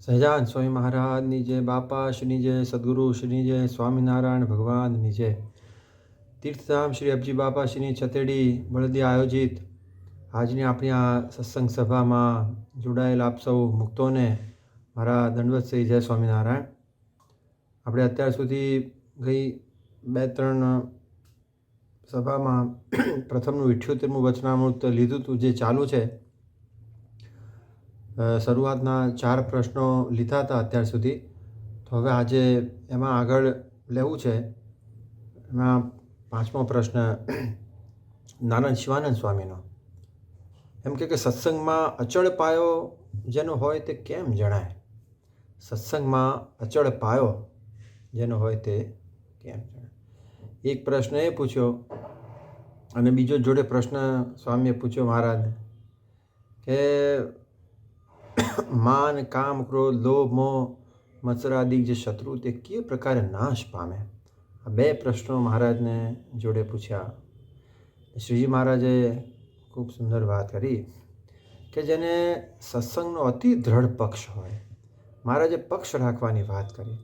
સહજાનંદ સ્વામી મહારાજની જય, બાપાશ્રીની જય, સદગુરુશ્રીની જય, સ્વામિનારાયણ ભગવાનની જય. તીર્થધામ શ્રી અબજી બાપાશ્રીની છતેડી બળદી આયોજિત આજની આપણી આ સત્સંગ સભામાં જોડાયેલ આપ સૌ મુક્તોને મારા દંડવત સહી જય સ્વામિનારાયણ. આપણે અત્યાર સુધી ગઈ 2-3 સભામાં પ્રથમનું 78મું વચનામૃત લીધું હતું, જે ચાલુ છે. શરૂઆતના 4 પ્રશ્નો લીધા હતા અત્યાર સુધી, તો હવે આજે એમાં આગળ લેવું છે. એમાં 5મો પ્રશ્ન નાનંદ શિવાનંદ સ્વામીનો. એમ કે સત્સંગમાં અચળ પાયો જેનો હોય તે કેમ જણાય? સત્સંગમાં અચળ પાયો જેનો હોય તે કેમ જણાય? એક પ્રશ્ન એ પૂછ્યો, અને બીજો જોડે પ્રશ્ન સ્વામીએ પૂછ્યો મહારાજને કે માન, કામ, ક્રોધ, લોભ, મોહ, મત્સરાદિક જે શત્રુ તે કયા પ્રકારે નાશ પામે? આ 2 પ્રશ્નો મહારાજને જોડે પૂછ્યા. શ્રીજી મહારાજે ખૂબ સુંદર વાત કરી કે જેને સત્સંગનો અતિ દ્રઢ પક્ષ હોય, મહારાજે પક્ષ રાખવાની વાત કરી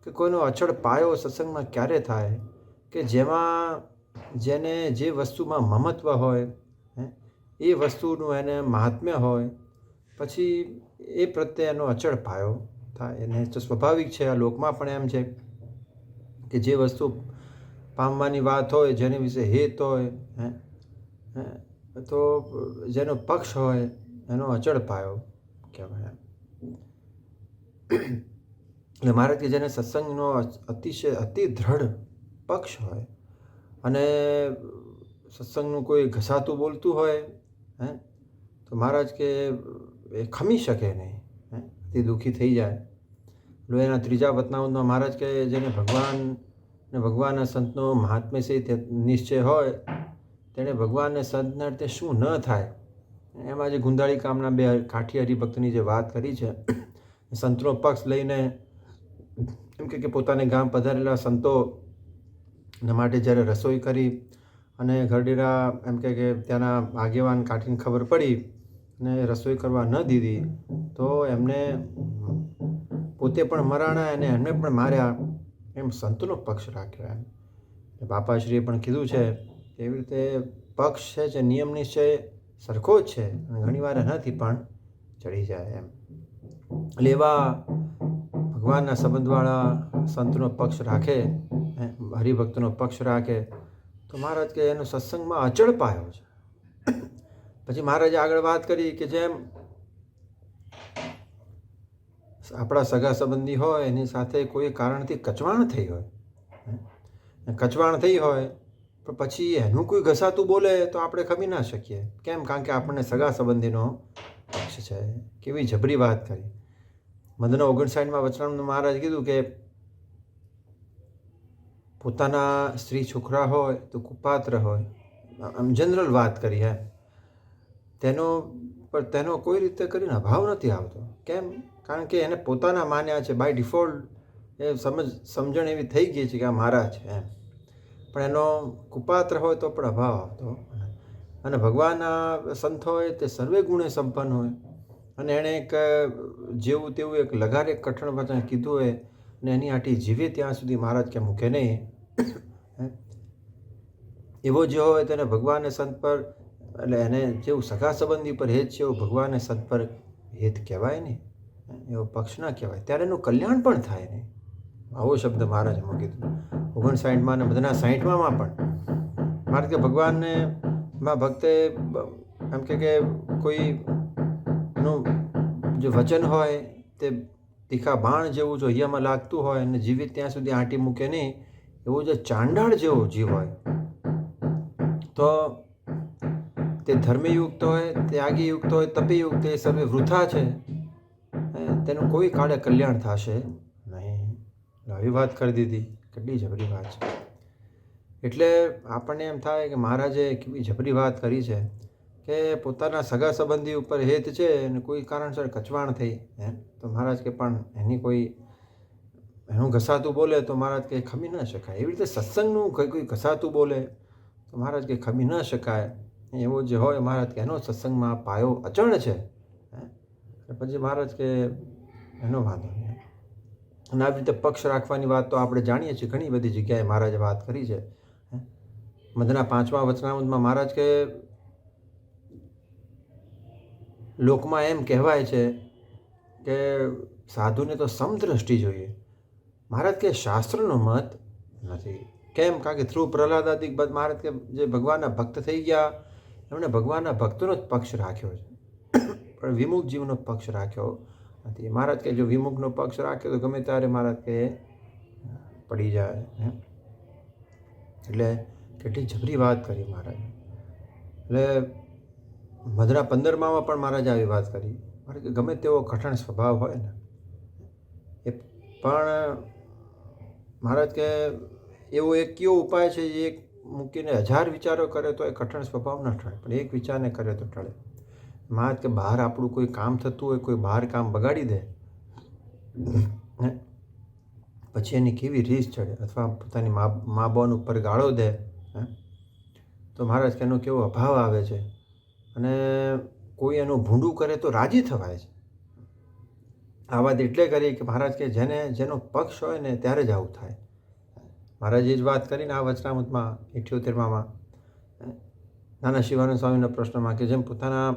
કે કોઈનો અચળ પાયો સત્સંગમાં ક્યારે થાય કે જેમાં જેને જે વસ્તુમાં મમત્વ હોય, એ વસ્તુનું એને મહાત્મ્ય હોય, પછી એ પ્રત્યે એનો અચળ પાયો થાય. એને તો સ્વાભાવિક છે, આ લોકમાં પણ એમ છે કે જે વસ્તુ પામવાની વાત હોય, જેની વિશે હેત હોય, તો જેનો પક્ષ હોય એનો અચળ પાયો કહેવાય. એટલે મહારાજ કે જેને સત્સંગનો અતિશય અતિ દ્રઢ પક્ષ હોય અને સત્સંગનું કોઈ ઘસાતું બોલતું હોય, તો મહારાજ કે એ ખમી શકે નહીં, તે દુઃખી થઈ જાય. એટલે એના 3જા વચનામૃતમાં મહારાજ કે જેને ભગવાન ને ભગવાનના સંતનો મહાત્મ્ય છે નિશ્ચય હોય, તેણે ભગવાનને સંતને અર્થે શું ન થાય. એમાં જે ગુંદાળી કામના 2 કાઠી હરિભક્તની જે વાત કરી છે, સંતનો પક્ષ લઈને એમ કે પોતાને ગામ પધારેલા સંતોના માટે જ્યારે રસોઈ કરી અને ઘરડેરા એમ કે ત્યાંના આગેવાન કાઠીને ખબર પડી ને રસોઈ કરવા ન દીધી, તો એમને પોતે પણ મરાણા અને એમને પણ માર્યા. એમ સંતનો પક્ષ રાખ્યો. એમ બાપાશ્રીએ પણ કીધું છે એવી રીતે પક્ષ છે જે નિયમ નિશ્ચય સરખો જ છે, અને ઘણીવાર એનાથી પણ ચડી જાય. એમ એટલે એવા ભગવાનના સંબંધવાળા સંતનો પક્ષ રાખે, હરિભક્તનો પક્ષ રાખે, તો મહારાજ કે એનો સત્સંગમાં અચળ પાયો છે. પછી મહારાજે આગળ વાત કરી કે જેમ આપણા સગા સંબંધી હોય એની સાથે કોઈ કારણથી કચવાણ થઈ હોય, પણ પછી એનું કોઈ ઘસાતું બોલે તો આપણે ખમી ના શકીએ. કેમ? કારણ કે આપણને સગા સંબંધીનો પક્ષ છે. કેવી જબરી વાત કરી. મધના 59માં વચનામૃતમાં મહારાજ કીધું કે પોતાના સ્ત્રી છોકરા હોય તો કુપાત્ર હોય, આમ જનરલ વાત કરી. તેનો કોઈ રીતે કરીને અભાવ નથી આવતો. કેમ? કારણ કે એને પોતાના માન્યા છે, બાય ડિફોલ્ટ એ સમજણ એવી થઈ ગઈ છે કે આ મારા છે. એમ પણ એનો કુપાત્ર હોય તો પણ અભાવ આવતો. અને ભગવાનના સંત હોય તે સર્વે ગુણે સંપન્ન હોય, અને એણે એક જેવું તેવું એક લગાર એક કઠણ વચન કીધું હોય અને એની આટી જીવે ત્યાં સુધી મહારાજ કે મૂકે નહીં. એવો જે હોય તેને ભગવાનને સંત પર, એટલે એને જેવું સગા સંબંધી પર હેત છે એવું ભગવાનને સંત પર હેત કહેવાય નહીં, એવો પક્ષ ના કહેવાય. ત્યારે એનું કલ્યાણ પણ થાય નહીં. આવો શબ્દ મહારાજે કીધું 59માં અને મધના 60માં પણ મહારાજ કે ભગવાનને માં ભક્તે એમ કે કોઈનું જે વચન હોય તે તીખા બાણ જેવું જો હૈયામાં લાગતું હોય અને જીવિત ત્યાં સુધી આંટી મૂકે નહીં, એવું જે ચાંડાળ જેવો જીવ હોય તો તે ધર્મયુક્ત હોય, ત્યાગીયુક્ત હોય, તપીયુક્ત, એ સર્વે વૃથા છે. તેનું કોઈ કાળે કલ્યાણ થશે નહીં. આવી વાત કરી દીધી. કેટલી જબરી વાત છે. એટલે આપણને એમ થાય કે મહારાજે કેવી જબરી વાત કરી છે કે પોતાના સગા સંબંધી ઉપર હેત છે અને કોઈ કારણસર કચવાણ થઈ, તો મહારાજ કે પણ એનું ઘસાતું બોલે તો મહારાજ કે ખમી ન શકાય. એવી રીતે સત્સંગનું કોઈ ઘસાતું બોલે તો મહારાજ કે ખમી ન શકાય. એવો જે હોય મહારાજ કે એનો સત્સંગમાં પાયો અચળ છે. પછી મહારાજ કે એનો વાંધો નહીં. અને આવી રીતે પક્ષ રાખવાની વાત તો આપણે જાણીએ છીએ, ઘણી બધી જગ્યાએ મહારાજે વાત કરી છે. મધના 5મા વચનામૃતમાં મહારાજ કે લોકમાં એમ કહેવાય છે કે સાધુને તો સમદ્રષ્ટિ જોઈએ. મહારાજ કે શાસ્ત્રનો મત નથી. કેમ? કારણ કે થ્રુ પ્રહલાદાદિક મહારાજ કે જે ભગવાનના ભક્ત થઈ ગયા એમણે ભગવાનના ભક્તોનો જ પક્ષ રાખ્યો છે, પણ વિમુખ જીવનો પક્ષ રાખ્યો નથી. મહારાજ કે જો વિમુખનો પક્ષ રાખ્યો તો ગમે ત્યારે મહારાજ કે પડી જાય. એટલે કેટલી જબરી વાત કરી મહારાજ. એટલે મધના 15માં પણ મહારાજ આવી વાત કરી. મહારાજ કે ગમે તેવો કઠણ સ્વભાવ હોય ને એ પણ મહારાજ કે એવો એક કયો ઉપાય છે જે એક મૂકીને 1000 વિચારો કરે તો એ કઠણ સ્વભાવ ન ટળે, પણ એક વિચારને કરે તો ટળે. મહારાજ કે બહાર આપણું કોઈ કામ થતું હોય, કોઈ બહાર કામ બગાડી દે પછી એની કેવી રીસ ચડે, અથવા પોતાની મા બોન ઉપર ગાળો દે તો મહારાજ કે એનો કેવો અભાવ આવે છે. અને કોઈ એનું ભૂંડું કરે તો રાજી થવાય છે. આ વાત એટલે કરી કે મહારાજ કે જેનો પક્ષ હોય ને ત્યારે જ આવું થાય. મહારાજે જ વાત કરીને આ વચનામૃતમાં 78માં નાના શિવાનંદ સ્વામીના પ્રશ્નમાં કે જેમ પોતાના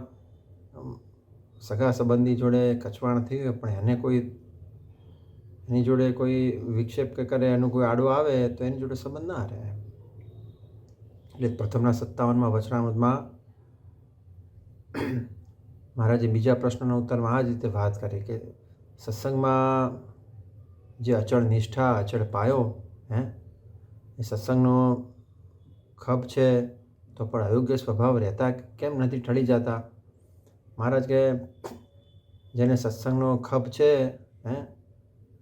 સગા સંબંધી જોડે કચવાણ થઈ હોય પણ એની જોડે કોઈ વિક્ષેપ કે કરે, એનું કોઈ આડો આવે તો એની જોડે સંબંધ ના રહે. એટલે પ્રથમના 57માં વચનામૃતમાં મહારાજે બીજા પ્રશ્નના ઉત્તરમાં આ જ રીતે વાત કરી કે સત્સંગમાં જે અચળ નિષ્ઠા, અચળ પાયો એ સત્સંગનો ખપ છે તો પણ અયોગ્ય સ્વભાવ રહેતા કેમ નથી ટળી જતા. મહારાજ કે જેને સત્સંગનો ખપ છે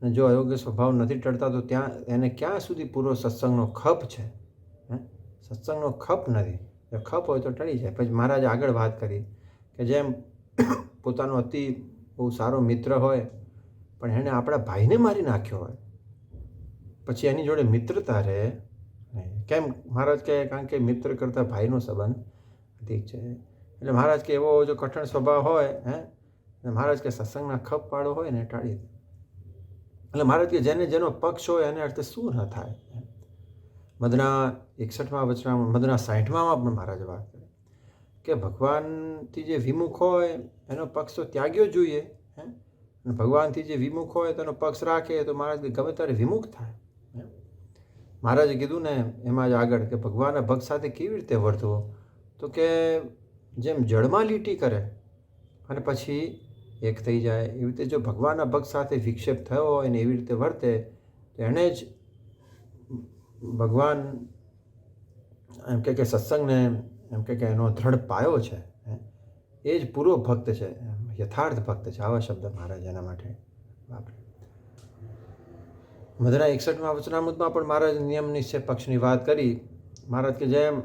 અને જો અયોગ્ય સ્વભાવ નથી ટળતા તો ત્યાં એને ક્યાં સુધી પૂરો સત્સંગનો ખપ છે. સત્સંગનો ખપ નથી, જો ખપ હોય તો ટળી જાય. પછી મહારાજે આગળ વાત કરી કે જેમ પોતાનો અતિ બહુ સારો મિત્ર હોય પણ એણે આપણા ભાઈને મારી નાખ્યો હોય પછી એની જોડે મિત્રતા રહે નહીં. કેમ? મહારાજ કહે કારણ કે મિત્ર કરતાં ભાઈનો સંબંધ અધિક છે. એટલે મહારાજ કે એવો જો કઠણ સ્વભાવ હોય મહારાજ કે સત્સંગના ખપવાળો હોય ને ટાળી દે. એટલે મહારાજ કે જેનો પક્ષ હોય એને અર્થે શું ન થાય. મધના 61માં વચનામૃત, મધના 60માં પણ મહારાજે વાત કરી કે ભગવાનથી જે વિમુખ હોય એનો પક્ષ તો ત્યાગ્યો જોઈએ. અને ભગવાનથી જે વિમુખ હોય તેનો પક્ષ રાખે તો મહારાજ ગમે ત્યારે વિમુખ થાય. મહારાજે કીધું ને એમાં જ આગળ કે ભગવાનના ભક્ત સાથે કેવી રીતે વર્તવો, તો કે જેમ જળમાં લીટી કરે અને પછી એક થઈ જાય એવી રીતે જો ભગવાનના ભક્ત સાથે વિક્ષેપ થયો હોય ને એવી રીતે વર્તે તો એને જ ભગવાન એમ કે સત્સંગને એમ કે એનો દ્રઢ પાયો છે, એ જ પૂરો ભક્ત છે, યથાર્થ ભક્ત છે. આવા શબ્દ મહારાજ એના માટે વાપરે. મધના 61માં વચનામૃતમાં પણ મહારાજ નિયમ નિશ્ચય પક્ષની વાત કરી. મહારાજ કે જેમ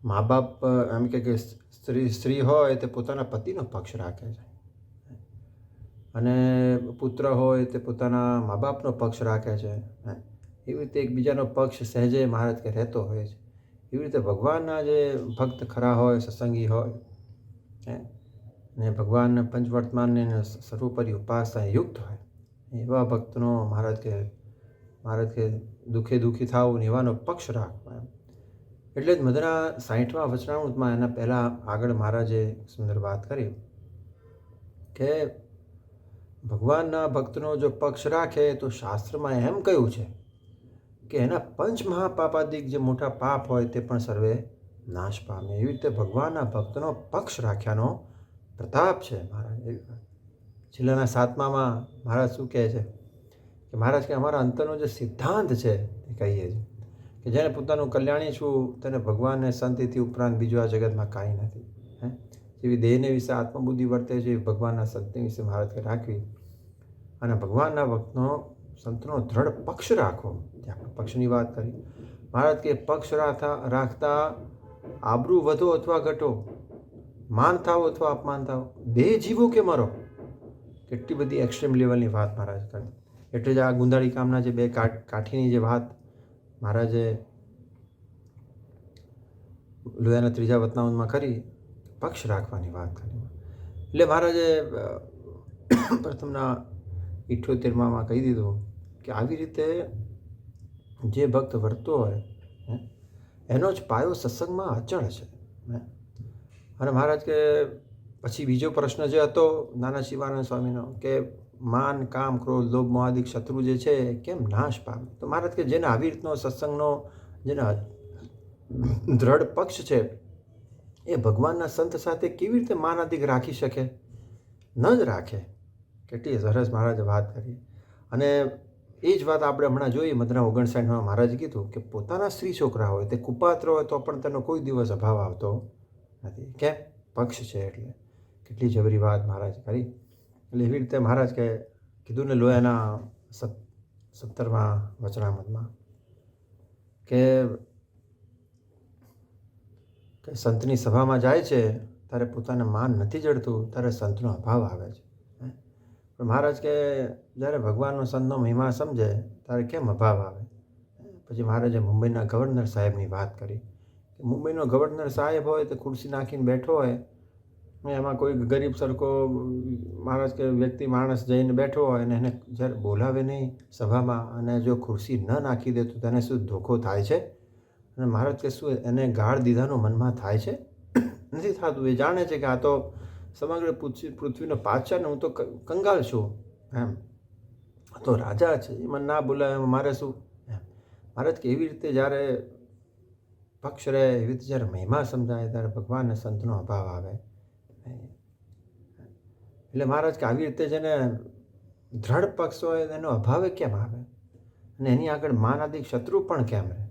મા બાપ એમ કે સ્ત્રી હોય તે પોતાના પતિનો પક્ષ રાખે છે અને પુત્ર હોય તે પોતાના મા બાપનો પક્ષ રાખે છે. એવી રીતે એકબીજાનો પક્ષ સહેજે મહારાજ કે રહેતો હોય છે. એવી રીતે ભગવાનના જે ભક્ત ખરા હોય, સત્સંગી હોય ને ભગવાનના પંચવર્તમાનને સર્વોપરી ઉપાસના યુક્ત હોય એવા ભક્તનો મહારાજ કે દુઃખે દુઃખી થાવું ને એવાનો પક્ષ રાખવો. એટલે જ મધના 60માં વચનામૃતમાં એના પહેલાં આગળ મહારાજે સુંદર વાત કરી કે ભગવાનના ભક્તનો જો પક્ષ રાખે તો શાસ્ત્રમાં એમ કહ્યું છે કે એના પંચ મહાપાપાદિક જે મોટા પાપ હોય તે પણ સર્વે નાશ પામે. એવી રીતે ભગવાનના ભક્તનો પક્ષ રાખ્યાનો પ્રતાપ છે. મહારાજ છેલ્લાના 7મામાં મહારાજ શું કહે છે કે મહારાજ કે અમારા અંતરનો જે સિદ્ધાંત છે એ કહીએ છીએ કે જેને પોતાનું કલ્યાણી છું તેને ભગવાનને સંતથી ઉપરાંત બીજું આ જગતમાં કાંઈ નથી. જેવી દેહને વિશે આત્મબુદ્ધિ વર્તે છે એવી ભગવાનના સંતની વિશે મહારાજ કે રાખવી અને ભગવાનના ભક્તનો સંતનો દ્રઢ પક્ષ રાખવો. ત્યાં પક્ષની વાત કરી. મહારાજ કે પક્ષ રાખતા આબરૂ વધો અથવા ઘટો, માન થાવ અથવા અપમાન થાવ, દેહ જીવો કે મરો, કેટલી બધી એક્સ્ટ્રીમ લેવલની વાત મહારાજ કરી. એટલે જ આ ગુંદાળી કામના જે બે કાઠીની જે વાત મહારાજે લોયાના 3જા વચનામૃતમાં કરી, પક્ષ રાખવાની વાત કરી. એટલે મહારાજે પ્રથમના 78માં કહી દીધું કે આવી રીતે જે ભક્ત વર્તતો હોય એનો જ પાયો સત્સંગમાં અચળ છે. અને મહારાજ કે પછી બીજો પ્રશ્ન જે હતો નાના શિવાનંદ સ્વામીનો કે માન, કામ, ક્રોધ, લોભ, મોહાદિક શત્રુ જે છે કેમ નાશ પામે? તો મહારાજ કે જેને આવી રીતનો સત્સંગનો જેને દ્રઢ પક્ષ છે એ ભગવાનના સંત સાથે કેવી રીતે માનાદિક રાખી શકે? ન જ રાખે. કેટલી સરસ મહારાજે વાત કરી. અને એ જ વાત આપણે હમણાં જોઈએ મધના 59માં મહારાજે કીધું કે પોતાના સ્ત્રી છોકરા હોય તે કુપાત્ર હોય તો પણ તેનો કોઈ દિવસ અભાવ આવતો નથી. કેમ? પક્ષ છે એટલે. કેટલી જબરી વાત મહારાજ કરી. એટલે એવી રીતે મહારાજ કે કીધું ને લોયાના 17માં વચનામૃતમાં કે સંતની સભામાં જાય છે ત્યારે પોતાને માન નથી જડતું, ત્યારે સંતનો અભાવ આવે છે. પણ મહારાજ કે જ્યારે ભગવાનનો સંતનો મહિમા સમજે ત્યારે કેમ અભાવ આવે? પછી મહારાજે મુંબઈના ગવર્નર સાહેબની વાત કરી કે મુંબઈનો ગવર્નર સાહેબ હોય તો ખુરશી નાખીને બેઠો હોય, એમાં કોઈ ગરીબ સરખો મહારાજ કે વ્યક્તિ માણસ જઈને બેઠો હોય અને એને જ્યારે બોલાવે નહીં સભામાં અને જો ખુરશી ન નાખી દે તો તેને શું ધોખો થાય છે? અને મહારાજ કે શું એને ગાળ દીધાનું મનમાં થાય છે? નથી થતું. એ જાણે છે કે આ તો સમગ્ર પૃથ્વીનો પાછા ને હું તો કંગાલ છું, એમ તો રાજા છે, એ મને ના બોલાવે મારે શું? એમ મહારાજ કે એવી રીતે જ્યારે પક્ષ રહે, એવી રીતે જ્યારે મહિમા સમજાય ત્યારે ભગવાનને સંતનો અભાવ આવે. એટલે મહારાજ કે આવી રીતે જેને દ્રઢ પક્ષ હોય એનો અભાવે કેમ આવે? અને એની આગળ માનાદિક શત્રુ પણ કેમ રહે?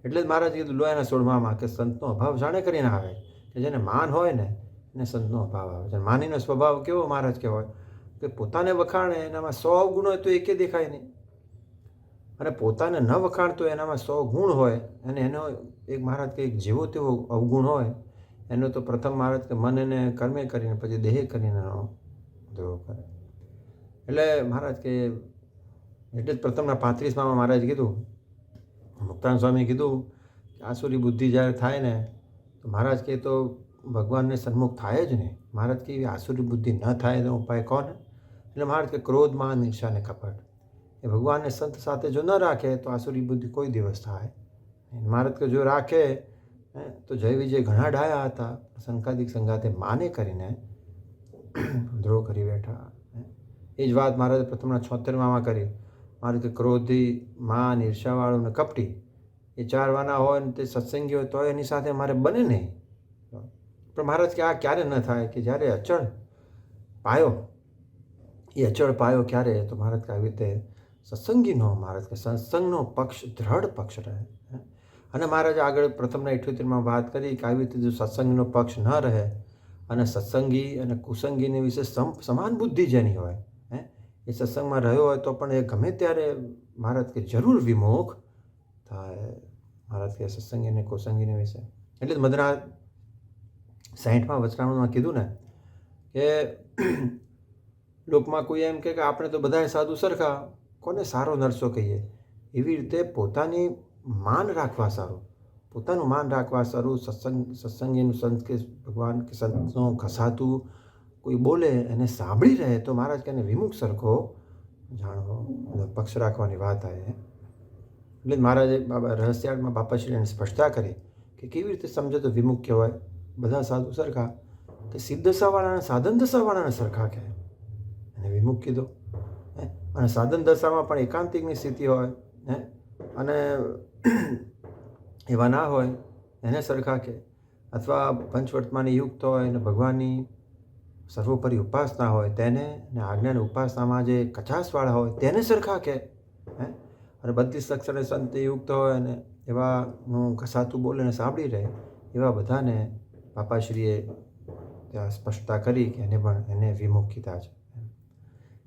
એટલે જ મહારાજ કીધું લોયાના 16માં કે સંતનો અભાવ જાણે કરીને આવે કે જેને માન હોય ને એને સંતનો અભાવ આવે છે. માનીનો સ્વભાવ કેવો મહારાજ કહેવાય કે પોતાને વખાણે એનામાં 100 અવગુણ હોય તો એકે દેખાય નહીં, અને પોતાને ન વખાણતો એનામાં 100 ગુણ હોય અને એનો એક મહારાજ કે એક જેવો તેવો અવગુણ હોય એનો તો પ્રથમ મહારાજ કે મન એને કર્મે કરીને પછી દેહે કરીને એનો દ્રોહ કરે. એટલે મહારાજ કે એટલે જ પ્રથમના 35માં મહારાજ કીધું, મુક્તાનંદ સ્વામી કીધું કે આસુરી બુદ્ધિ જ્યારે થાય ને તો મહારાજ કે તો ભગવાનને સન્મુખ થાય જ નહીં. મહારાજ કે એવી આસુરી બુદ્ધિ ન થાય એનો ઉપાય કોને? એટલે મહારાજ કે ક્રોધ, માન, ઈર્ષા અને કપટ એ ભગવાનને સંત સાથે જો ન રાખે તો આસુરી બુદ્ધિ કોઈ દિવસ થાય. મહારાજ કે જો રાખે તો જય વિજય ઘણા ડાયા હતા, સંકાદિક સંગાતે માને કરીને દ્રોહ કરી બેઠા. એ જ વાત મહારાજે પ્રથમના 76માં કરી. મહારાજ કે ક્રોધી, માન, ઈર્ષાવાળો અને કપટી એ 4 વાના હોય ને તે સત્સંગી હોય તો એની સાથે મારે બને નહીં. પણ મહારાજ કે આ ક્યારે ન થાય કે જ્યારે અચળ પાયો, એ અચળ પાયો ક્યારે? તો મહારાજ કે આવી રીતે સત્સંગીનો મહારાજ કે સત્સંગનો પક્ષ દ્રઢ પક્ષ રહે. અને મહારાજે આગળ પ્રથમના 78માં વાત કરી કે આવી રીતે જો સત્સંગનો પક્ષ ન રહે અને સત્સંગી અને કુસંગીની વિશે સમાન બુદ્ધિ જેની હોય એ સત્સંગમાં રહ્યો હોય તો પણ એ ગમે ત્યારે મહારાજ કે જરૂર વિમુખ થાય. મહારાજ કે સત્સંગી અને કુસંગીને વિશે એટલે જ મધના 60માં વચનામૃતમાં કીધું ને કે લોકમાં કોઈ એમ કે આપણે તો બધાએ સાધુ સરખા, કોને સારો નરસો કહીએ? એવી રીતે પોતાની માન રાખવા સારું, પોતાનું માન રાખવા સારું. સત્સંગીનું સંત કે ભગવાન કે સંતનું ઘસાતું કોઈ બોલે એને સાંભળી રહે તો મહારાજ કે એને વિમુખ સરખો જાણવો, પક્ષ રાખવાની વાત આવે. એટલે મહારાજે રહસ્યાર્થમાં બાપાશ્રીને સ્પષ્ટતા કરી કે કેવી રીતે સમજે તો વિમુખ કહેવાય. બધા સાધુ સરખા કે સિદ્ધ દશાવાળાને સાધન દશાવાળાને સરખા કહે, એને વિમુખ કીધો. અને સાધન દશામાં પણ એકાંતિકની સ્થિતિ હોય અને એવા ના હોય એને સરખા કહે, અથવા પંચવર્તમાની યુક્ત હોય અને ભગવાનની સર્વોપરી ઉપાસના હોય તેને, ને આજ્ઞાની ઉપાસનામાં જે કચાશવાળા હોય તેને સરખા કહે. અને 32 અક્ષરે સંત યુક્ત હોય અને એવાનું ઘસાતું બોલે ને સાંભળી રહે એવા બધાને બાપાશ્રીએ ત્યાં સ્પષ્ટતા કરી કે એને પણ એને વિમુખ કીધા છે.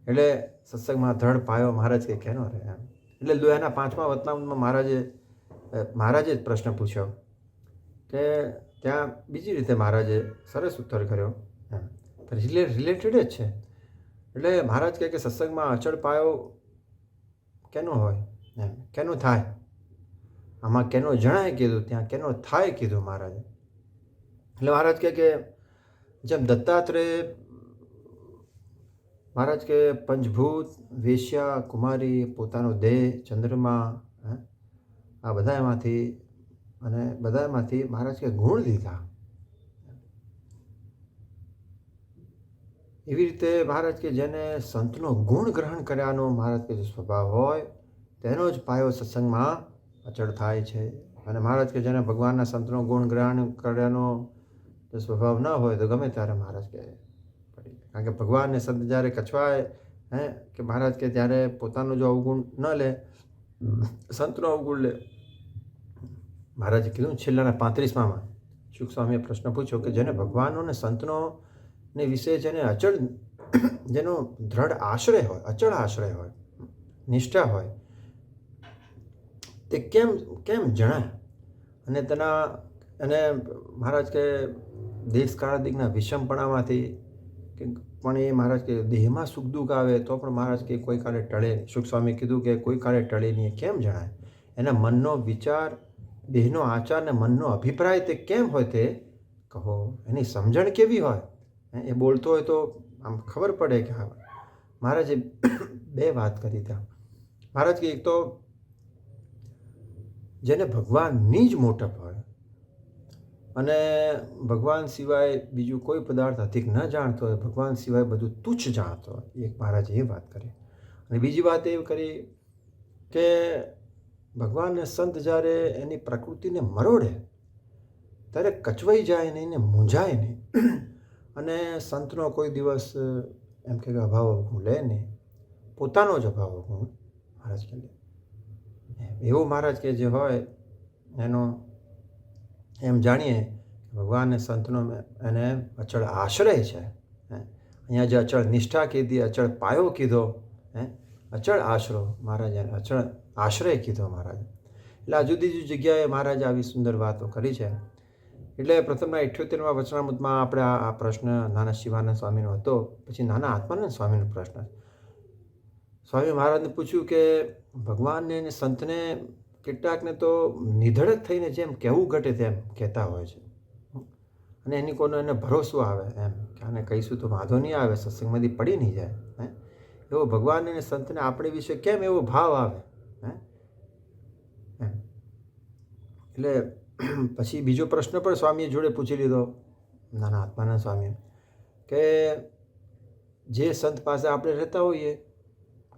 એટલે સત્સંગમાં દ્રઢ પાયો મહારાજ કે કેનો રહે એમ. એટલે લોયાના 5મા વતનામૃતમાં મહારાજે જ પ્રશ્ન પૂછ્યો કે ત્યાં બીજી રીતે મહારાજે સરસ ઉત્તર કર્યો એમ, રિલેટેડ જ છે. એટલે મહારાજ કહે કે સત્સંગમાં અચળ પાયો કેનો હોય એમ, કેનો થાય? આમાં કેનો જણાય કીધું, ત્યાં કેનો થાય કીધું મહારાજે. એટલે મહારાજ કહે કે જેમ દત્તાત્રેય મહારાજ કે પંચભૂત, વેશ્યા, કુમારી, પોતાનો દેહ, ચંદ્રમા, આ બધામાંથી મહારાજ કે ગુણ લીધા. એવી રીતે મહારાજ કે જેને સંતનો ગુણ ગ્રહણ કર્યાનો મહારાજ કે જે સ્વભાવ હોય તેનો જ પાયો સત્સંગમાં અચળ થાય છે. અને મહારાજ કે જેને ભગવાનના સંતનો ગુણ ગ્રહણ કર્યાનો જો સ્વભાવ ન હોય તો ગમે ત્યારે મહારાજ કે પડી. કારણ કે ભગવાનને સંત જ્યારે કચવાય કે મહારાજ કે ત્યારે પોતાનો જો અવગુણ ન લે, સંતનો અવગુણ લે. મહારાજે કીધું છેલ્લાના 35માં શુક સ્વામીએ પ્રશ્ન પૂછ્યો કે જેને ભગવાનનો ને સંતનો ને વિશે જેને અચળ, જેનો દ્રઢ આશ્રય હોય, અચળ આશ્રય હોય, નિષ્ઠા હોય, તે કેમ જણાય. અને મહારાજ કે દેશ કાળાદિકના વિષમપણામાંથી પણ એ મહારાજ કે દેહમાં સુખ દુઃખ આવે તો પણ મહારાજ કે કોઈ કાળે ટળે. શુક સ્વામી કીધું કે કોઈ કાળે ટળે નહીં. કેમ જણાય? એના મનનો વિચાર, દેહનો આચાર ને મનનો અભિપ્રાય તે કેમ હોય તે કહો. એની સમજણ કેવી હોય, એ બોલતો હોય તો આમ ખબર પડે કે હા. મહારાજે 2 વાત કરી ત્યાં. મહારાજ કે એક તો જેને ભગવાનની જ મોટપ હોય અને ભગવાન સિવાય બીજું કોઈ પદાર્થ અધિક ન જાણતો હોય, ભગવાન સિવાય બધું તુચ્છ જાણતો હોય, એક મહારાજે એ વાત કરી. અને બીજી વાત એ કરી કે ભગવાનને સંત જ્યારે એની પ્રકૃતિને મરોડે ત્યારે કચવાઈ જાય નહીં ને મૂંઝાય નહીં. અને સંતનો કોઈ દિવસ એમ કે અભાવ અવગુણ લે નહીં, પોતાનો જ અભાવ અવગુણ મહારાજ કે લે. એવું મહારાજ કે જે હોય એનો એમ જાણીએ ભગવાન ને સંતનો એને અચળ આશ્રય છે. અહીંયા જે અચળ નિષ્ઠા કીધી, અચળ પાયો કીધો, અચળ આશરો મહારાજે અચળ આશ્રય કીધો મહારાજ. એટલે આ જુદી જુદી જગ્યાએ મહારાજે આવી સુંદર વાતો કરી છે. એટલે પ્રથમના 78મા વચનામૃતમાં આપણે આ પ્રશ્ન નાના શિવાનંદ સ્વામીનો હતો. પછી નાના આત્માનંદ સ્વામીનો પ્રશ્ન. સ્વામી મહારાજને પૂછ્યું કે ભગવાનને અને સંતને કેટલાકને તો નિધડક થઈને જેમ કહેવું ઘટે તેમ કહેતા હોય છે. અને એની કોનો એને ભરોસો આવે એમ કે આને કહીશું તો વાંધો નહીં આવે, સત્સંગમાંથી પડી નહીં જાય. એવો ભગવાન અને સંતને આપણી વિશે કેમ એવો ભાવ આવે? એટલે પછી બીજો પ્રશ્ન પણ સ્વામીએ જોડે પૂછી લીધો, નાના આત્માનંદ સ્વામી, કે જે સંત પાસે આપણે રહેતા હોઈએ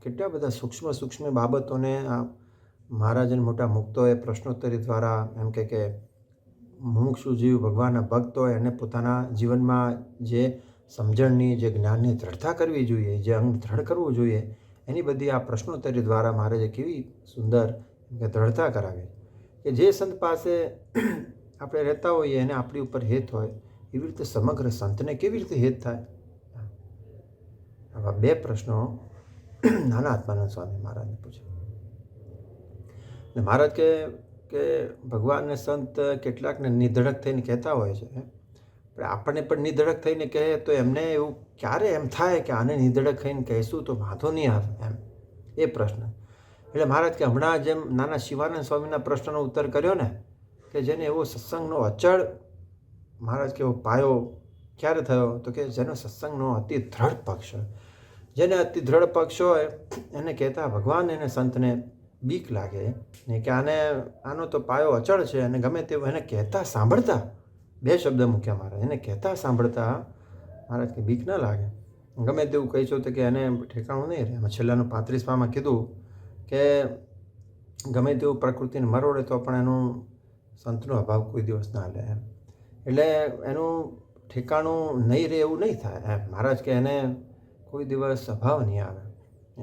કેટલા બધા સૂક્ષ્મ બાબતોને મહારાજને મોટા મુક્તોએ પ્રશ્નોત્તરી દ્વારા એમ કે મુમુક્ષુ જીવ ભગવાનના ભક્ત હોય અને પોતાના જીવનમાં જે સમજણની, જે જ્ઞાનની દ્રઢતા કરવી જોઈએ, જે અંગ દ્રઢ કરવું જોઈએ, એની બધી આ પ્રશ્નોત્તરી દ્વારા મહારાજે કેવી સુંદર દ્રઢતા કરાવી. કે જે સંત પાસે આપણે રહેતા હોઈએ એને આપણી ઉપર હેત હોય, એવી રીતે સમગ્ર સંતને કેવી રીતે હેત થાય? આવા 2 પ્રશ્નો નાના આત્માનંદ સ્વામી મહારાજને પૂછે. મહારાજ કે ભગવાન ને સંત કેટલાકને નિધડક થઈને કહેતા હોય છે, પણ આપણને પણ નિધડક થઈને કહે તો એમને એવું ક્યારે એમ થાય કે આને નિધડક થઈને કહીશું તો વાંધો નહીં આવે એમ, એ પ્રશ્ન. એટલે મહારાજ કે હમણાં જેમ નાના શિવાનંદ સ્વામીના પ્રશ્નનો ઉત્તર કર્યો ને, કે જેને એવો સત્સંગનો અચળ મહારાજ કે એવો પાયો ક્યારે થયો તો કે જેનો સત્સંગનો અતિ દ્રઢ પક્ષ હોય. જેને અતિ દ્રઢ પક્ષ હોય એને કહેતા ભગવાન અને સંતને બીક લાગે ને કે આનો તો પાયો અચળ છે અને ગમે તેવું એને કહેતા સાંભળતા, 2 શબ્દ મૂક્યા મહારાજ, એને કહેતા સાંભળતા મહારાજ કે બીક ન લાગે. ગમે તેવું કહીશું તો કે એને ઠેકાણું નહીં રહે. એમાં છેલ્લાનું 35માં કીધું કે ગમે તેવું પ્રકૃતિને મરોડે તો પણ એનું સંતનો અભાવ કોઈ દિવસ ના લે એમ. એટલે એનું ઠેકાણું નહીં રહે એવું નહીં થાય એમ. મહારાજ કે એને કોઈ દિવસ અભાવ નહીં આવે,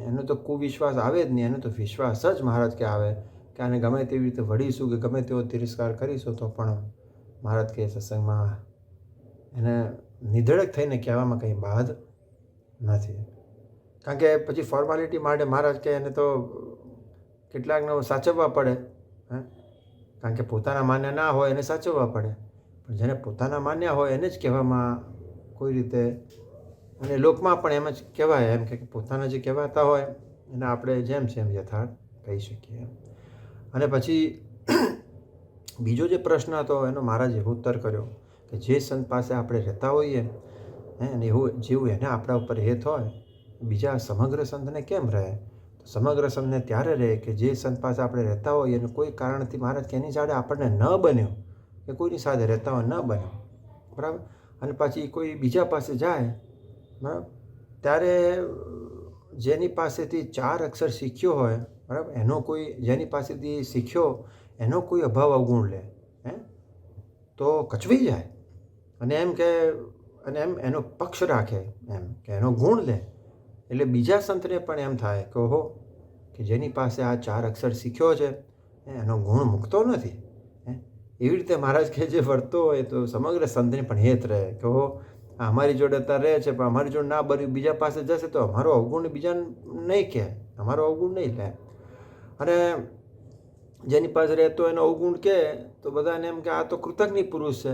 એનો તો કુવિશ્વાસ આવે જ નહીં, એનો તો વિશ્વાસ જ મહારાજ કે આવે કે આને ગમે તેવી રીતે વળીશું કે ગમે તેવો તિરસ્કાર કરીશું તો પણ મહારાજ કે સત્સંગમાં એને નિધડક થઈને કહેવામાં કંઈ બાદ નથી. કારણ કે પછી ફોર્માલિટી માટે મહારાજ કે એને તો કેટલાકને સાચવવા પડે, કારણ કે પોતાના માન્ય ના હોય એને સાચવવા પડે. પણ જેને પોતાના માન્ય હોય એને જ કહેવામાં કોઈ રીતે, અને લોકમાં પણ એમ જ કહેવાય એમ કે પોતાના જે કહેવાતા હોય એને આપણે જેમ છે એમ યથાર્થ કહી શકીએ એમ. અને પછી બીજો જે પ્રશ્ન હતો એનો મહારાજે એવો ઉત્તર કર્યો કે જે સંત પાસે આપણે રહેતા હોઈએ અને એવું જેવું એને આપણા ઉપર હેત હોય બીજા સમગ્ર સંતને કેમ રહે? તો સમગ્ર સંતને ત્યારે રહે કે જે સંત પાસે આપણે રહેતા હોય એનું કોઈ કારણથી મહારાજ કે એની સાથે આપણને ન બન્યો, કે કોઈની સાથે રહેતા હોય ન બન્યો, બરાબર. અને પછી કોઈ બીજા પાસે જાય, બરાબર, ત્યારે જેની પાસેથી 4 અક્ષર શીખ્યો હોય, બરાબર, જેની પાસેથી શીખ્યો એનો કોઈ અભાવ અવગુણ લે, હે, તો કચવી જાય. અને એમ એનો પક્ષ રાખે, એમ કે એનો ગુણ લે. એટલે બીજા સંતને પણ એમ થાય કે ઓહો, કે જેની પાસે આ 4 અક્ષર શીખ્યો છે એનો ગુણ મૂકતો નથી. એવી રીતે મહારાજ કે જે વર્તો હોય તો સમગ્ર સંતને પણ હેત રહે કે ઓહો, અમારી જોડે અત્યારે રહે છે, પણ અમારી જોડે ના બન્યું, બીજા પાસે જશે તો અમારો અવગુણ બીજાને નહીં કહે, અમારો અવગુણ નહીં લે. અને જેની પાસે રહેતો એનો અવગુણ કહે તો બધાને એમ કે આ તો કૃતજ્ઞ પુરુષ છે,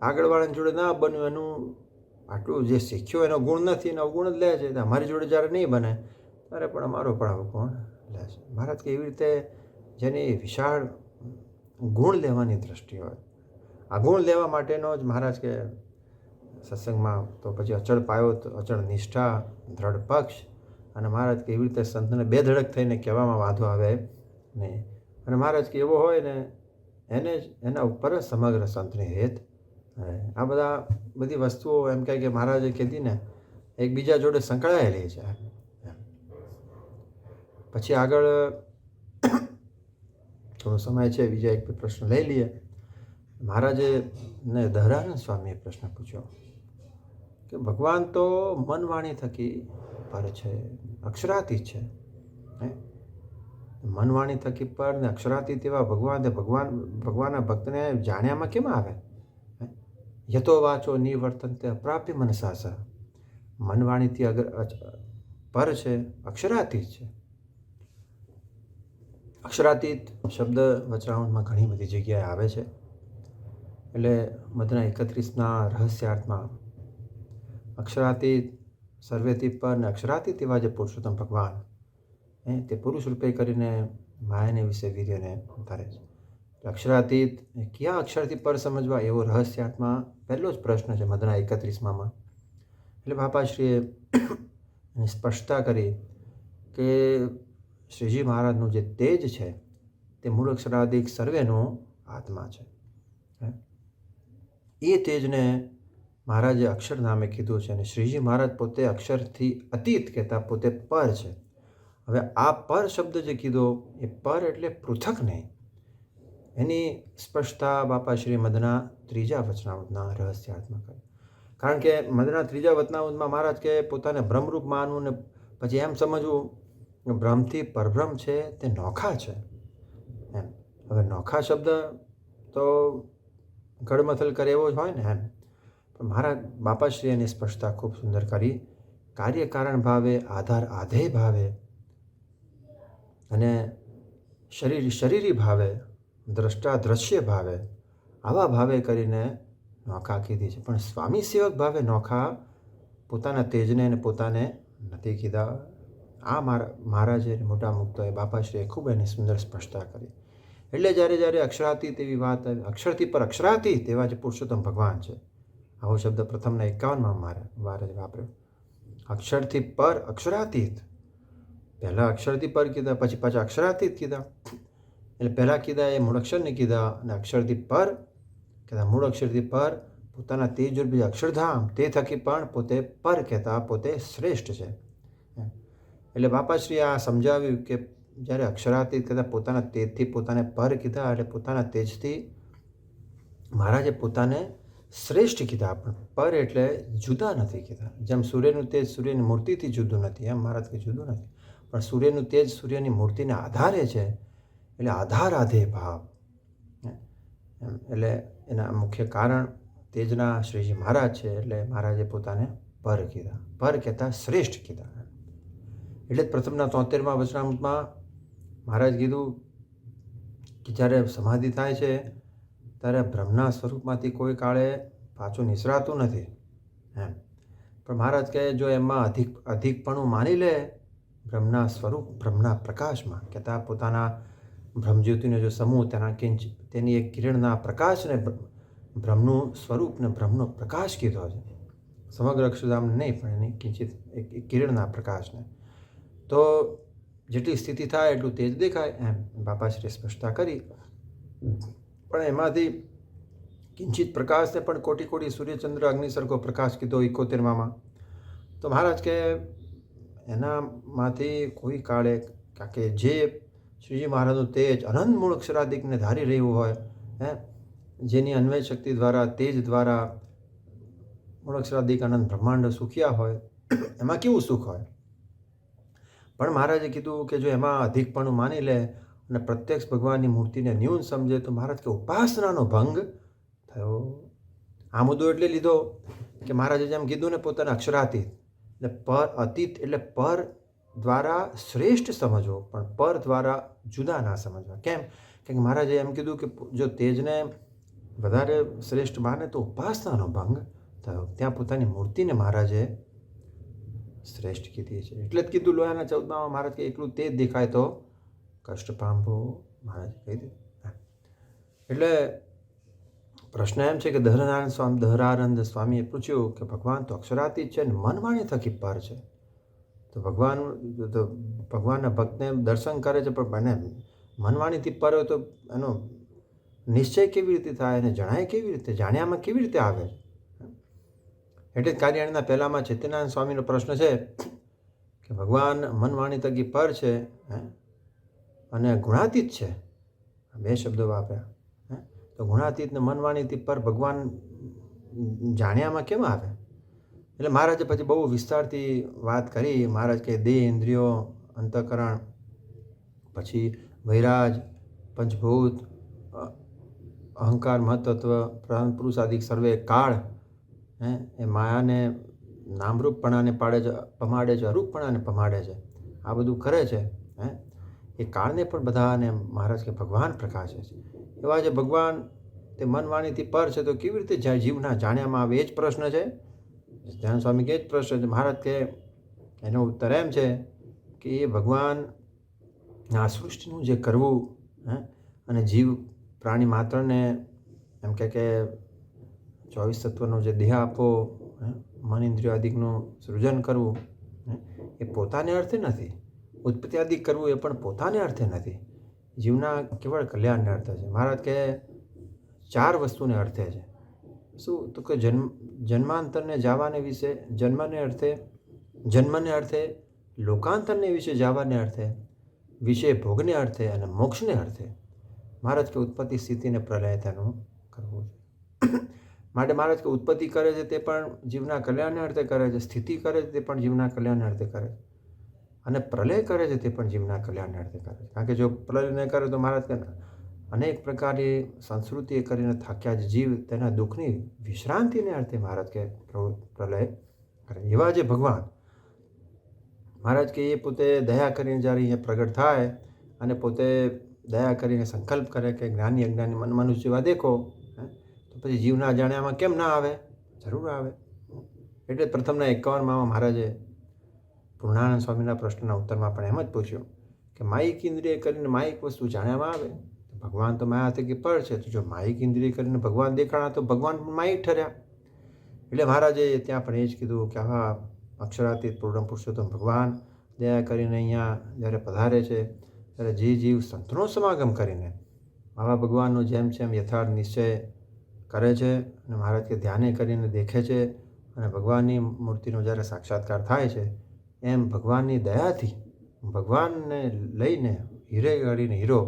આગળવાળાની જોડે ના બન્યું, એનું આટલું જે શીખ્યો એનો ગુણ નથી, એનો અવગુણ જ લે છે. અમારી જોડે જ્યારે નહીં બને ત્યારે પણ અમારો પણ અવગુણ લે છે. મહારાજ કે એવી રીતે જેની વિશાળ ગુણ લેવાની દ્રષ્ટિ હોય, આ ગુણ લેવા માટેનો જ મહારાજ કે સત્સંગમાં તો પછી અચળ પાયો, તો અચળ નિષ્ઠા, દ્રઢ પક્ષ. અને મહારાજ કે એવી રીતે સંતને બે ધડક થઈને કહેવામાં વાંધો આવે નહીં. અને મહારાજ કે એવો હોય ને એના ઉપર જ સમગ્ર સંતની હેત. આ બધી વસ્તુઓ એમ કહે કે મહારાજે કીધી ને એકબીજા જોડે સંકળાયેલી છે. પછી આગળ થોડો સમય છે, બીજા એક પ્રશ્ન લઈ લઈએ. મહારાજે ને દહરાનંદ સ્વામીએ પ્રશ્ન પૂછ્યો કે ભગવાન તો મન વાણી થકી પર છે, અક્ષરાતીત છે. મન વાણી થકી પર ને અક્ષરાતીત એવા ભગવાનના ભક્તને જાણ્યામાં કેમ આવે? યતો વાચો નિવર્તન્તે અપ્રાપ્ય મનસા સહ. મન વાણીથી પર છે, અક્ષરાતીત છે. અક્ષરાતીત શબ્દ વચરાવણમાં ઘણી બધી જગ્યાએ આવે છે. એટલે મધના 31ના રહસ્યાર્થમાં અક્ષરાતીત, સર્વેથી પર ને અક્ષરાતીત એવા જે પુરુષોત્તમ ભગવાન, તે પુરુષ રૂપે કરીને માયાને વિશે વીર્યને ધારે છે. અક્ષરાતીત કયા અક્ષરથી પર સમજવા એવો રહસ્યાર્થમાં પહેલો જ પ્રશ્ન છે મધના 31માં. એટલે બાપાશ્રીએ સ્પષ્ટતા કરી કે શ્રીજી મહારાજનું જે તેજ છે તે મૂળ અક્ષરાદિક સર્વેનો આત્મા છે. એ તેજને મહારાજે અક્ષર નામે કીધું છે. અને શ્રીજી મહારાજ પોતે અક્ષરથી અતીત કહેતા પોતે પર છે. હવે આ પર શબ્દ જે કીધો એ પર એટલે પૃથક નહીં. એની સ્પષ્ટતા બાપાશ્રી મધના 3જા વચનામૃતના રહસ્યાર્થમાં કરી. કારણ કે મધના 3જા વચનામૃતમાં મહારાજ કે પોતાને બ્રહ્મરૂપ માનવું ને પછી એમ સમજવું બ્રહ્મથી પરબ્રહ્મ છે તે નોખા છે એમ. હવે નોખા શબ્દ તો ગડમથલ કરે એવો જ હોય ને એમ. પણ મહારાજ બાપાશ્રી એની સ્પષ્ટતા ખૂબ સુંદર કરી. કાર્યકારણ ભાવે, આધાર આધેય ભાવે અને શરીરી ભાવે, દ્રષ્ટા દ્રશ્ય ભાવે, આવા ભાવે કરીને નોખા કીધી છે. પણ સ્વામી સેવક ભાવે નોખા પોતાના તેજને અને પોતાને નથી કીધા. આ મહારાજે મોટા મુક્તોએ બાપાશ્રીએ ખૂબ એની સુંદર સ્પષ્ટતા કરી. એટલે જ્યારે અક્ષરાતીત એવી વાત આવી, અક્ષરથી પર અક્ષરાતીત એવા જે પુરુષોત્તમ ભગવાન છે, આવો શબ્દ પ્રથમના 51માં મહારાજ વાપર્યો. અક્ષરથી પર અક્ષરાતીત. પહેલાં અક્ષરથી પર કીધા, પછી પાછા અક્ષરાતીત કીધા. એટલે પહેલાં કીધા એ મૂળ અક્ષરને કીધા, અને અક્ષરથી પર કહેતા મૂળ અક્ષરથી પર પોતાના તેજ રૂપી અક્ષરધામ તે થકી પણ પોતે પર કહેતા પોતે શ્રેષ્ઠ છે. એટલે બાપાશ્રી આ સમજાવ્યું કે જ્યારે અક્ષરાતીત કહેતા પોતાના તેજથી પોતાને પર કીધા, એટલે પોતાના તેજથી મહારાજે પોતાને શ્રેષ્ઠ કીધા. પણ પર એટલે જુદા નથી કીધા. જેમ સૂર્યનું તેજ સૂર્યની મૂર્તિથી જુદું નથી, એમ મહારાજ કે જુદું નથી. પણ સૂર્યનું તેજ સૂર્યની મૂર્તિને આધારે છે. એટલે આધાર આધેય ભાવ. એટલે એના મુખ્ય કારણ તેજના શ્રીજી મહારાજ છે. એટલે મહારાજે પોતાને પર કીધા, પર કહેતા શ્રેષ્ઠ કીધા. એટલે જ પ્રથમના 73માં વચનામૃતમાં મહારાજ કીધું કે જ્યારે સમાધિ થાય છે ત્યારે બ્રહ્મના સ્વરૂપમાંથી કોઈ કાળે પાછું નિસરાતું નથી એમ. પણ મહારાજ કહે જો એમાં અધિકપણું માની લે બ્રહ્મના સ્વરૂપ, બ્રહ્મના પ્રકાશમાં કહેતા પોતાના બ્રહ્મજ્યોતિનો જો સમૂહ તેની એક કિરણના પ્રકાશને બ્રહ્મનું સ્વરૂપ ને બ્રહ્મનો પ્રકાશ કીધો છે. સમગ્ર અક્ષરધામ નહીં પણ એની કિંચિત એક કિરણના પ્રકાશને. તો જેટલી સ્થિતિ થાય એટલું તેજ દેખાય એમ બાપાશ્રીએ સ્પષ્ટતા કરી. પણ એમાંથી કિંચિત પ્રકાશને પણ કોટી કોટી સૂર્યચંદ્ર અગ્નિસર્ગો પ્રકાશ કીધો 71માં. તો મહારાજ કે એનામાંથી કોઈ કાળે કારણ કે જે શ્રીજી મહારાજનું તેજ અનંત મૂળ અક્ષરાધિકને ધારી રહ્યું હોય, જેની અન્વય શક્તિ દ્વારા તેજ દ્વારા મૂળ અક્ષરાધિક અનંત બ્રહ્માંડ સુખ્યા હોય, એમાં કેવું સુખ હોય. પણ મહારાજે કીધું કે જો એમાં અધિકપણું માની લે અને પ્રત્યક્ષ ભગવાનની મૂર્તિને ન્યૂન સમજે તો મહારાજ કે ઉપાસનાનો ભંગ થયો. આ મુદ્દો એટલે લીધો કે મહારાજે જેમ કીધું ને પોતાના અક્ષરાતીત એટલે પર અતીત એટલે પર દ્વારા શ્રેષ્ઠ સમજવો પણ પર દ્વારા જુદા ના સમજવા. કેમ કે મહારાજે એમ કીધું કે જો તેજને વધારે શ્રેષ્ઠ માને તો ઉપાસનાનો ભંગ થયો. ત્યાં પોતાની મૂર્તિને મહારાજે શ્રેષ્ઠ કીધી છે. એટલે જ કીધું લોયાના 14માં મહારાજ કે એકલું તેજ દેખાય તો કષ્ટ પામવો, મહારાજે કહી દીધું. એટલે પ્રશ્ન એમ છે કે દહરાનંદ સ્વામીએ પૂછ્યું કે ભગવાન તો અક્ષરાતીત છે ને મન વાણી થકી પર છે. તો ભગવાનના ભક્તને દર્શન કરે છે પણ મને મનવાણીથી પર હોય તો એનો નિશ્ચય કેવી રીતે થાય અને જણાય કેવી રીતે, જાણ્યામાં કેવી રીતે આવે. એટલે જ કાર્યાણીના પહેલામાં ચૈતન્યાનંદ સ્વામીનો પ્રશ્ન છે કે ભગવાન મનવાણી થકી પર છે અને ગુણાતીત છે. બે શબ્દો વાપર્યા. તો ગુણાતીત ને મનવાણીથી પર ભગવાન જાણ્યામાં કેમ આવે. એટલે મહારાજે પછી બહુ વિસ્તારથી વાત કરી. મહારાજ કે દેહ, ઇન્દ્રિયો, અંતઃકરણ, પછી વૈરાજ, પંચભૂત, અહંકાર, મહત્તત્વ, પ્રાણ પુરુષ આદિ સર્વે કાળ એ માયાને નામરૂપપણાને પમાડે છે, અરૂપપણાને પમાડે છે. આ બધું કરે છે. એ કાળને પણ બધાને મહારાજ કે ભગવાન પ્રકાશે છે. એવા જે ભગવાન તે મનવાણીથી પર છે તો કેવી રીતે જીવના જાણ્યામાં આવે. એ જ પ્રશ્ન છે. ધ્યાન સ્વામી કે જ પ્રશ્ન છે. મહારાજ કે એનો ઉત્તર એમ છે કે એ ભગવાન આ સૃષ્ટિનું જે કરવું અને જીવ પ્રાણી માત્રને એમ કે 24 તત્વનો જે દેહ આપવો, મન ઇન્દ્રિયો આદિકનું સૃજન કરવું એ પોતાને અર્થે નથી. ઉત્પત્તિ આદિ કરવું એ પણ પોતાને અર્થે નથી. જીવના કેવળ કલ્યાણને અર્થે છે. મહારાજ કે 4 વસ્તુને અર્થે છે. શું તો કે જન્માંતરને જવાને વિશે, જન્મને અર્થે, લોકાંતરને વિશે જવાને અર્થે, વિશે ભોગને અર્થે અને મોક્ષને અર્થે. મહારાજ કે ઉત્પત્તિ સ્થિતિને પ્રલય તેનું કરવું છે. માટે મહારાજ કે ઉત્પત્તિ કરે છે તે પણ જીવના કલ્યાણને અર્થે કરે છે, સ્થિતિ કરે છે તે પણ જીવના કલ્યાણને અર્થે કરે છે અને પ્રલય કરે છે તે પણ જીવના કલ્યાણને અર્થે કરે છે. કારણ કે જો પ્રલય ન કરે તો મહારાજ કે અનેક પ્રકારની સંસ્કૃતિ કરીને થાક્યા જ જીવ તેના દુઃખની વિશ્રાંતિને અર્થે મહારાજ કે પ્રલય કરે. એવા જે ભગવાન મહારાજ કે એ પોતે દયા કરીને જ્યારે અહીંયા પ્રગટ થાય અને પોતે દયા કરીને સંકલ્પ કરે કે જ્ઞાની અજ્ઞાની મનુષ્ય જેવા દેખો, તો પછી જીવના જાણ્યામાં કેમ ના આવે? જરૂર આવે. એટલે પ્રથમના 51માં મહારાજે પૂર્ણાનંદ સ્વામીના પ્રશ્નના ઉત્તરમાં પણ એમ જ પૂછ્યું કે માયિક ઇન્દ્રિય કરીને માયિક વસ્તુ જાણ્યામાં આવે. ભગવાન તો માયા થકી પર છે. તો જો માયિક ઇન્દ્રિય કરીને ભગવાન દેખાણા તો ભગવાન પણ માયિક ઠર્યા. એટલે મહારાજે ત્યાં પણ એ જ કીધું કે આવા અક્ષરાતીત પૂર્ણ પુરુષોત્તમ ભગવાન દયા કરીને અહીંયા જ્યારે પધારે છે ત્યારે જે જીવ સંતનો સમાગમ કરીને આવા ભગવાનનો જેમ યથાર્થ નિશ્ચય કરે છે અને મહારાજ કે ધ્યાને કરીને દેખે છે અને ભગવાનની મૂર્તિનો જ્યારે સાક્ષાત્કાર થાય છે એમ ભગવાનની દયાથી ભગવાનને લઈને હીરે ગાડીને હીરો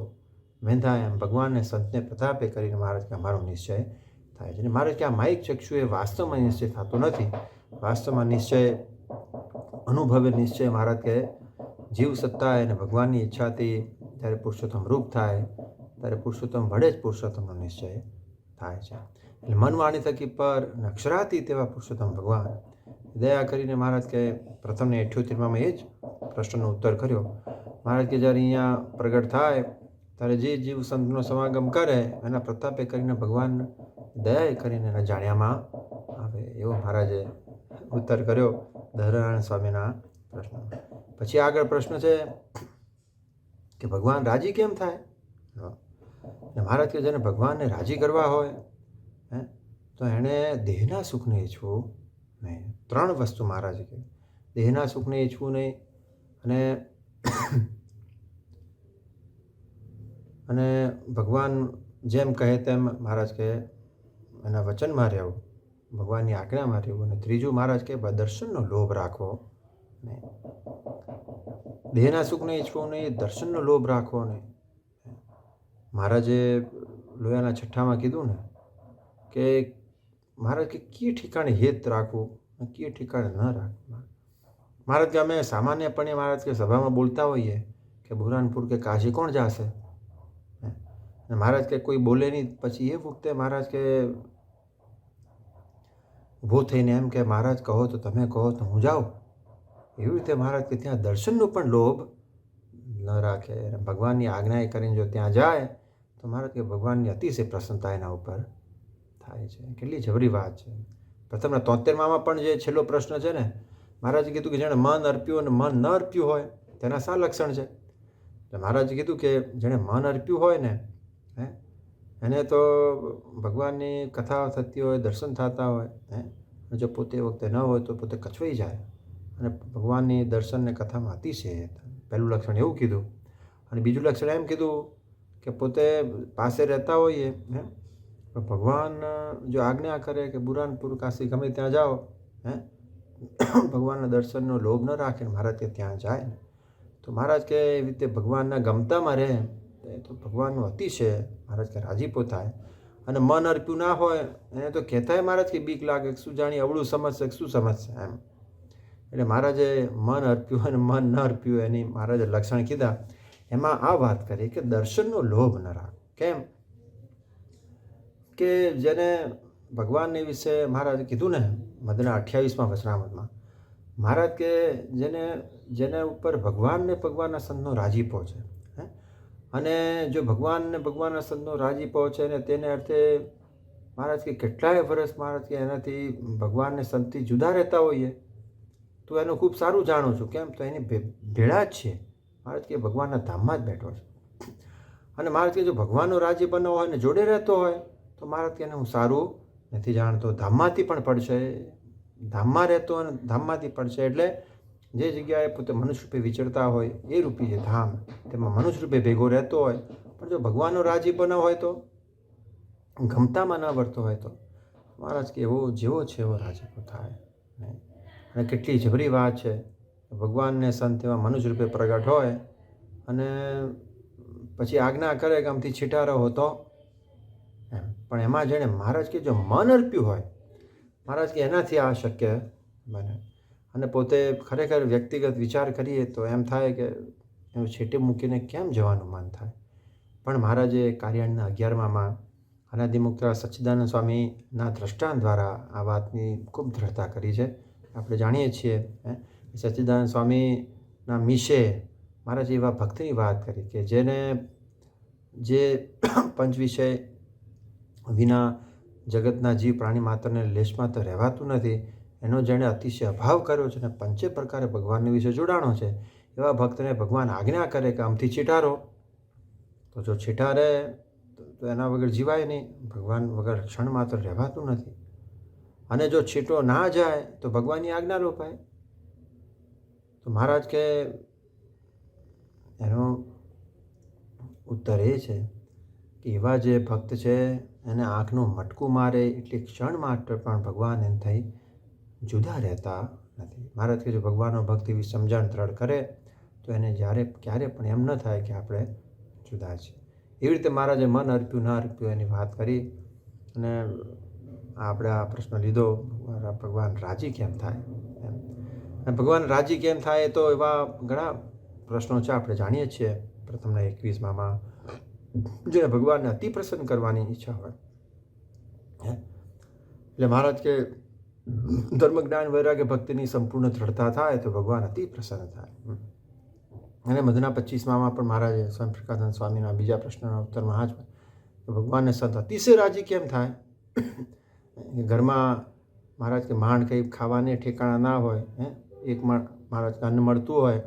મેંધા એમ ભગવાનને સંતને પ્રતાપે કરીને મહારાજ કે અમારો નિશ્ચય થાય છે. અને મહારાજ કે આ માયિક ચક્ષુ એ વાસ્તવમાં નિશ્ચય થતો નથી. વાસ્તવમાં નિશ્ચય અનુભવે નિશ્ચય મહારાજ કે જીવ સત્તા અને ભગવાનની ઈચ્છાથી જ્યારે પુરુષોત્તમ રૂપ થાય ત્યારે પુરુષોત્તમ વડે જ પુરુષોત્તમનો નિશ્ચય થાય છે. એટલે મનવાણી થકી પર અક્ષરાતીત એવા પુરુષોત્તમ ભગવાન દયા કરીને મહારાજ કે પ્રથમને 78માં એ જ પ્રશ્નનો ઉત્તર કર્યો. મહારાજ કે જ્યારે અહીંયા પ્રગટ થાય ત્યારે જે જીવ સંતનો સમાગમ કરે એના પ્રતાપે કરીને ભગવાન દયા કરીને એના જાણ્યામાં આવે. એવો મહારાજે ઉત્તર કર્યો દહરાનંદ સ્વામીના પ્રશ્ન. પછી આગળ પ્રશ્ન છે કે ભગવાન રાજી કેમ થાય? મહારાજ કે જેને ભગવાનને રાજી કરવા હોય તો એણે દેહના સુખને ઈચ્છવું નહીં. 3 વસ્તુ મહારાજે કહી. દેહના સુખને ઈચ્છવું નહીં, અને ભગવાન જેમ કહે તેમ મહારાજ કહે એના વચનમાં રહેવું, ભગવાનની આજ્ઞામાં રહેવું. અને ત્રીજું મહારાજ કહે દર્શનનો લોભ રાખવો નહીં. દેહના સુખને ઈચ્છવું નહીં, દર્શનનો લોભ રાખવો નહીં. મહારાજે લોયાના છઠ્ઠામાં કીધું ને કે મહારાજ કે કઈ ઠેકાણે હેત રાખવું, કઈ ઠેકાણે ન રાખવું. મહારાજ કે અમે સામાન્યપણે મહારાજ કે સભામાં બોલતા હોઈએ કે બુરાનપુર કે કાશી કોણ જશે, અને મહારાજ કે કોઈ બોલે નહીં. પછી એ વખતે મહારાજ કે ઊભો થઈને એમ કે મહારાજ કહો તો તમે કહો તો હું જાઉં. એવી રીતે મહારાજ કે ત્યાં દર્શનનો પણ લોભ ન રાખે. ભગવાનની આજ્ઞા કરીને જો ત્યાં જાય તો મહારાજ કે ભગવાનની અતિશય પ્રસન્નતા એના ઉપર થાય છે. કેટલી જબરી વાત છે. પ્રથમના 73માં પણ જે છેલ્લો પ્રશ્ન છે ને, મહારાજે કીધું કે જેણે મન અર્પ્યું અને મન ન અર્પ્યું હોય તેના શા લક્ષણ છે. એટલે મહારાજે કીધું કે જેણે મન અર્પ્યું હોય ને એને તો ભગવાનની કથાઓ થતી હોય, દર્શન થતા હોય, જો પોતે વખતે ન હોય તો પોતે કચવાઈ જાય. અને ભગવાનની દર્શનને કથામાં અતિશય, પહેલું લક્ષણ એવું કીધું. અને બીજું લક્ષણ એમ કીધું કે પોતે પાસે રહેતા હોઈએ ભગવાન જો આજ્ઞા કરે કે બુરાનપુર કાશી ગમે ત્યાં જાઓ, ભગવાનના દર્શનનો લોભ ન રાખે, મહારાજ કે ત્યાં જાય ને તો મહારાજ કે એવી રીતે ભગવાનના ગમતામાં રહે તો ભગવાનનો અતિશય મહારાજ કે રાજીપો થાય. અને મન અર્પ્યું ના હોય એને તો કહેતાય મહારાજ કે બીક લાગે, શું જાણી અવળું સમજશે, શું સમજશે એમ. એટલે મહારાજે મન અર્પ્યું અને મન ન અર્પ્યું એની મહારાજે લક્ષણ કીધા. એમાં આ વાત કરી કે દર્શનનો લોભ ન રાખો. કેમ કે જેને ભગવાનની વિશે મહારાજે કીધું ને મધના 28માં વચનામૃતમાં, મહારાજ કે જેને ઉપર ભગવાનને ભગવાનના સંતનો રાજીપો છે, અને જો ભગવાનને ભગવાનના સંતનો રાજીપો છે ને તેને અર્થે મહારાજ કે કેટલાય વર્ષ મહારાજ કે એનાથી ભગવાનને સંતથી જુદા રહેતા હોઈએ તો એનું ખૂબ સારું જાણું છું. કેમ તો એની ભેળા જ છે. મહારાજ કે ભગવાનના ધામમાં જ બેઠો છે. અને મહારાજ કે જો ભગવાનનો રાજીપો ન હોય ને જોડે રહેતો હોય તો મહારાજ કે એને હું સારું નથી જાણતો. ધામમાંથી પણ પડશે, ધામમાં રહેતો અને ધામમાંથી પડશે. એટલે જે જગ્યાએ પોતે મનુષ્ય રૂપે વિચરતા હોય એ રૂપી જે ધામ, તેમાં મનુષ્ય રૂપે ભેગો રહેતો હોય, પણ જો ભગવાનનો રાજીપો ન હોય તો, ગમતામાં ન વર્તો હોય તો મહારાજ કે એવો જેવો છે એવો રાજીપો થાય. અને કેટલી જબરી વાત છે. ભગવાનને સંત એવા મનુષ્ય રૂપે પ્રગટ હોય અને પછી આજ્ઞા કરે કે આમથી છીટા રહો તો એમ. પણ એમાં જેણે મહારાજ કે જો મન અર્પ્યું હોય, મહારાજ કે એનાથી આ શક્ય બને. અને પોતે ખરેખર વ્યક્તિગત વિચાર કરીએ તો એમ થાય કે એનું છેટે મૂકીને કેમ જવાનું મન થાય. પણ મહારાજે કાર્યાણના 11માં અનાદિમુક્ત સચ્ચિદાનંદ સ્વામીના દ્રષ્ટાંત દ્વારા આ વાતની ખૂબ દ્રઢતા કરી છે. આપણે જાણીએ છીએ સચ્ચિદાનંદ સ્વામીના મીશે મહારાજે એવા ભક્તની વાત કરી કે જે પંચ વિષય વિના જગતના જીવ પ્રાણી માત્રને લેશમાં તો રહેવાતું નથી, એનો જેણે અતિશય અભાવ કર્યો છે અને પંચે પ્રકારે ભગવાનની વિશે જોડાણો છે, એવા ભક્તને ભગવાન આજ્ઞા કરે કે આમથી છીટારો તો જો છીટારે તો એના વગર જીવાય નહીં. ભગવાન વગર ક્ષણ માત્ર રહેવાતું નથી. અને જો છીટો ના જાય તો ભગવાનની આજ્ઞા લોપાય. તો મહારાજ કે એનો ઉત્તર એ છે કે એવા જે ભક્ત છે એને આંખનું મટકું મારે એટલી ક્ષણ માત્ર પણ ભગવાન એમ થઈ જુદા રહેતા નથી. મહારાજ કે જો ભગવાનનો ભક્ત એવી સમજણ દ્રઢ કરે તો એને ક્યારે પણ એમ ન થાય કે આપણે જુદા છીએ. એવી રીતે મહારાજે મન અર્પ્યું ન અર્પ્યું એની વાત કરી. અને આપણે આ પ્રશ્ન લીધો ભગવાન રાજી કેમ થાય એમ. અને ભગવાન રાજી કેમ થાય તો એવા ઘણા પ્રશ્નો છે, આપણે જાણીએ છીએ. પ્રથમના 21માં જેને ભગવાનને અતિ પ્રસન્ન કરવાની ઈચ્છા હોય એટલે મહારાજ કે ધર્મ જ્ઞાન વૈરાગ્ય ભક્તિની સંપૂર્ણ દ્રઢતા થાય તો ભગવાન અતિ પ્રસન્ન થાય. અને મધના 25માં પણ મહારાજે સ્વામી પ્રકાશાનંદ સ્વામીના બીજા પ્રશ્નના ઉત્તરમાં આ જ ભગવાનને સંત અતિશય રાજી કેમ થાય. ઘરમાં મહારાજ કે માંડ કંઈ ખાવાને ઠેકાણા ના હોય, એક મહારાજ કે અન્ન મળતું હોય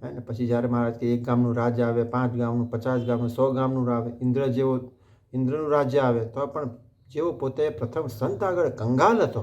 અને પછી જ્યારે મહારાજ કે 1 ગામનું રાજ્ય આવે, 5 ગામનું, 50 ગામનું, 100 ગામનું આવે, ઇન્દ્રનું રાજ્ય આવે તો પણ જેવો પોતે પ્રથમ સંત આગળ કંગાલ હતો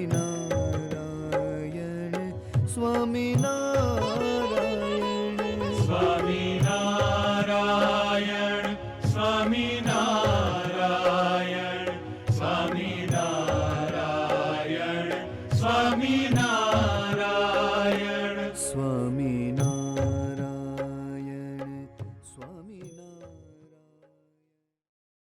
સ્વામિનારાયણ સ્વામિનારાયણ